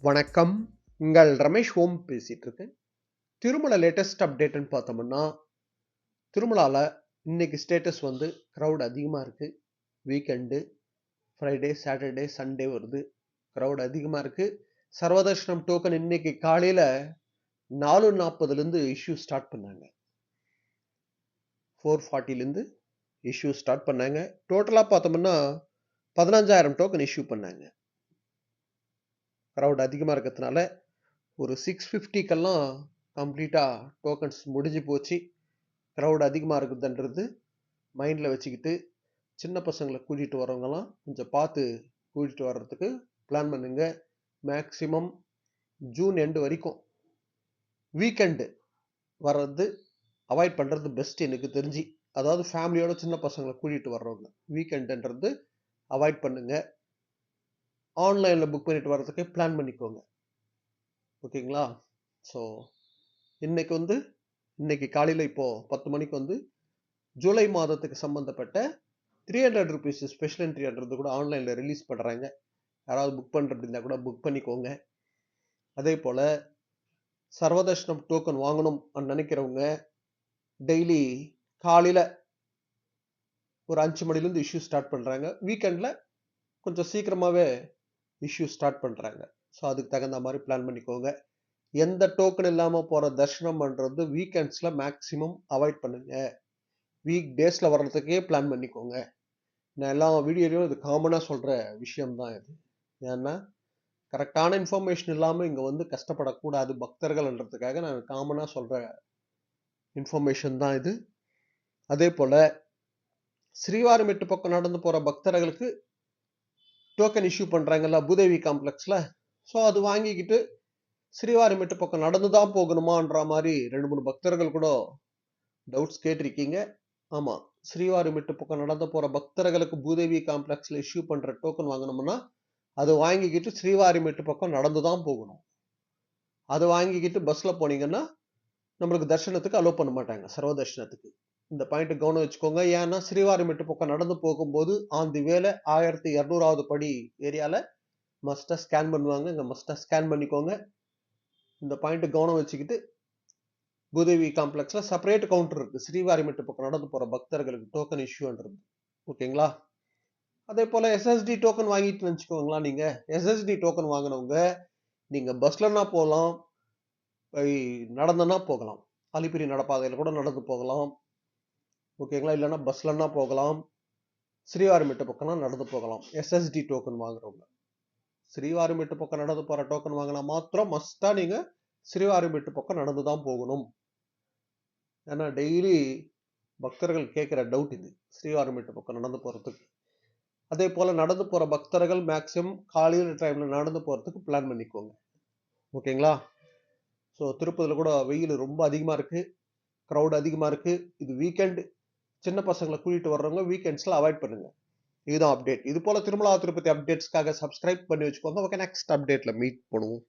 வணக்கம். உங்கள் ரமேஷ் ஓம் பேசிட்டு இருக்கேன். திருமல லேட்டஸ்ட் அப்டேட்ன்னு பார்த்தோம்னா, திருமலால இன்னைக்கு ஸ்டேட்டஸ் வந்து கிரவுட் அதிகமா இருக்கு. வீக்கெண்டு, ஃப்ரைடே, சாட்டர்டே, சண்டே வருது. கிரவுட் அதிகமா இருக்கு. சர்வதர்ஷனம் டோக்கன் இன்னைக்கு காலையில 4:40லேருந்து இஷ்யூ ஸ்டார்ட் பண்ணாங்க. 4:40லேருந்து இஷ்யூ ஸ்டார்ட் பண்ணாங்க. டோட்டலா பார்த்தோம்னா 15,000 டோக்கன் இஷ்யூ பண்ணாங்க. கிரவுட் அதிகமா இருக்கிறதுனால ஒரு 650க்கெல்லாம் கம்ப்ளீட்டா டோக்கன்ஸ் முடிஞ்சு போச்சு. கிரவுட் அதிகமா இருக்குதுன்றது மைண்ட்ல வச்சுக்கிட்டு சின்ன பசங்களை கூட்டிட்டு வரவங்கலாம் கொஞ்சம் பார்த்து கூட்டிட்டு வர்றதுக்கு பிளான் பண்ணுங்க. மேக்சிமம் ஜூன் எண்டு வரைக்கும் வீக்கெண்டு வர்றது அவாய்ட் பண்றது பெஸ்ட் எனக்கு தெரிஞ்சு. அதாவது ஃபேமிலியோட சின்ன பசங்களை கூட்டிட்டு வர்றவங்க வீக்கெண்டுன்றது அவாய்ட் பண்ணுங்க. ஆன்லைன்ல புக் பண்ணிட்டு வர்றதுக்கு பிளான் பண்ணிக்கோங்க. ஓகேங்களா? ஸோ இன்னைக்கு காலையில் இப்போ 10 மணிக்கு வந்து ஜூலை மாதத்துக்கு சம்பந்தப்பட்ட 300 ருபீஸ் ஸ்பெஷல் என்ட்ரின்றது கூட ஆன்லைனில் ரிலீஸ் பண்ணுறாங்க. யாராவது புக் பண்ணுறது இருந்தால் கூட புக் பண்ணிக்கோங்க. அதே போல் சர்வதர்ஷனம் டோக்கன் வாங்கணும் நினைக்கிறவங்க டெய்லி காலையில் ஒரு 5 மணிலேருந்து இஷ்யூ ஸ்டார்ட் பண்ணுறாங்க. வீக்கெண்டில் கொஞ்சம் சீக்கிரமாகவே இஷ்யூ ஸ்டார்ட் பண்ணுறாங்க. ஸோ அதுக்கு தகுந்த மாதிரி பிளான் பண்ணிக்கோங்க. எந்த டோக்கன் இல்லாமல் போகிற தர்ஷனம் பண்ணுறது வீக்கெண்ட்ஸில் மேக்ஸிமம் அவாய்ட் பண்ணுங்க. வீக் டேஸில் வர்றதுக்கே பிளான் பண்ணிக்கோங்க. நான் எல்லா வீடியோலையும் இது காமனாக சொல்கிற விஷயம்தான் இது. ஏன்னா கரெக்டான இன்ஃபர்மேஷன் இல்லாமல் இங்கே வந்து கஷ்டப்படக்கூடாது பக்தர்கள்ன்றதுக்காக நான் காமனாக சொல்கிற இன்ஃபர்மேஷன் தான் இது. அதே போல் ஸ்ரீவாரிமெட்டு பக்கம் நடந்து போகிற பக்தர்களுக்கு டோக்கன் இஷ்யூ பண்ணுறாங்கல்ல பூதேவி காம்ப்ளெக்ஸில். ஸோ அது வாங்கிக்கிட்டு ஸ்ரீவாரிமெட்டு பக்கம் நடந்து தான் போகணுமான்ற மாதிரி 2-3 பக்தர்கள் கூட டவுட்ஸ் கேட்டிருக்கீங்க. ஆமாம், ஸ்ரீவாரிமெட்டு பக்கம் நடந்து போகிற பக்தர்களுக்கு பூதேவி காம்ப்ளெக்ஸில் இஷ்யூ பண்ணுற டோக்கன் வாங்கணும்னா அது வாங்கிக்கிட்டு ஸ்ரீவாரிமெட்டு பக்கம் நடந்து தான் போகணும். அதை வாங்கிக்கிட்டு பஸ்ஸில் போனீங்கன்னா நம்மளுக்கு தர்ஷனத்துக்கு அலோவ் பண்ண மாட்டாங்க, சர்வதர்ஷனத்துக்கு. இந்த பாயிண்ட் கவனம் வச்சுக்கோங்க. ஏன்னா ஸ்ரீவாரிமெட்டு பக்கம் நடந்து போகும்போது ஆன் தி வேலை 1200வது படி ஏரியாவில் மஸ்ட்டாக ஸ்கேன் பண்ணுவாங்க. இங்கே மஸ்ட்டாக ஸ்கேன் பண்ணிக்கோங்க. இந்த பாயிண்ட் கவனம் வச்சுக்கிட்டு பூதேவி காம்ப்ளெக்ஸில் செப்பரேட் கவுண்டர் இருக்குது ஸ்ரீவாரிமெட்டு பக்கம் நடந்து போகிற பக்தர்களுக்கு டோக்கன் இஷ்யூன்றது. ஓகேங்களா? அதே போல் எஸ்எஸ்டி டோக்கன் வாங்கிட்டு வச்சுக்கோங்களா. நீங்கள் எஸ்எஸ்டி டோக்கன் வாங்கினவங்க நீங்கள் பஸ்லன்னா போகலாம், நடந்தனா போகலாம். அலிப்பிரி நடப்பாதையில் கூட நடந்து போகலாம். ஓகேங்களா? இல்லைன்னா பஸ்லன்னா போகலாம். ஸ்ரீவாரிமெட்டு பக்கம்னா நடந்து போகலாம். எஸ்எஸ்டி டோக்கன் வாங்குறவங்க ஸ்ரீவாரிமெட்டு பக்கம் நடந்து போகிற டோக்கன் வாங்கினா மாத்திரம் மஸ்ட்டாக நீங்கள் ஸ்ரீவாரிமெட்டு பக்கம் நடந்து தான் போகணும். ஏன்னா டெய்லி பக்தர்கள் கேட்குற டவுட் இது, ஸ்ரீவாரிமெட்டு பக்கம் நடந்து போகிறதுக்கு. அதே போல் நடந்து போகிற பக்தர்கள் மேக்ஸிமம் காலையில் டைமில் நடந்து போகிறதுக்கு பிளான் பண்ணிக்கோங்க. ஓகேங்களா? ஸோ திருப்பதியில் கூட வெயில் ரொம்ப அதிகமாக இருக்குது, க்ரௌட் அதிகமாக இருக்குது. இது வீக்கெண்ட், சின்ன பசங்களை கூட்டிகிட்டு வர்றவங்க வீக்கெண்ட்ஸில் அவாய்ட் பண்ணுங்கள். இதுதான் அப்டேட். இது போல் திருமலா திருப்பதி அப்டேட்ஸ்க்காக சப்ஸ்கிரைப் பண்ணி வச்சுக்கோங்க. ஓகே, நெக்ஸ்ட் அப்டேட்டில் மீட் பண்ணுவோம்.